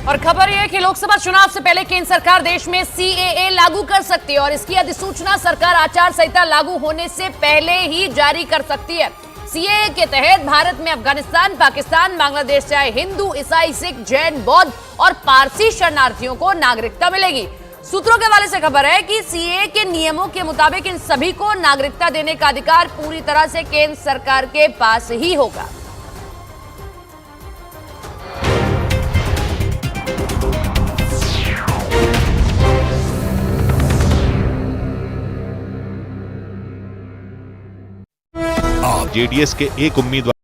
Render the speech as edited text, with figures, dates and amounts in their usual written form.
और खबर यह है कि लोकसभा चुनाव से पहले केंद्र सरकार देश में सीएए लागू कर सकती है और इसकी अधिसूचना सरकार आचार संहिता लागू होने से पहले ही जारी कर सकती है। सीएए के तहत भारत में अफगानिस्तान, पाकिस्तान, बांग्लादेश से आए हिंदू, ईसाई, सिख, जैन, बौद्ध और पारसी शरणार्थियों को नागरिकता मिलेगी। सूत्रों के हवाले से खबर है कि सीएए के नियमों के मुताबिक इन सभी को नागरिकता देने का अधिकार पूरी तरह से केंद्र सरकार के पास ही होगा। जेडीएस के एक उम्मीदवार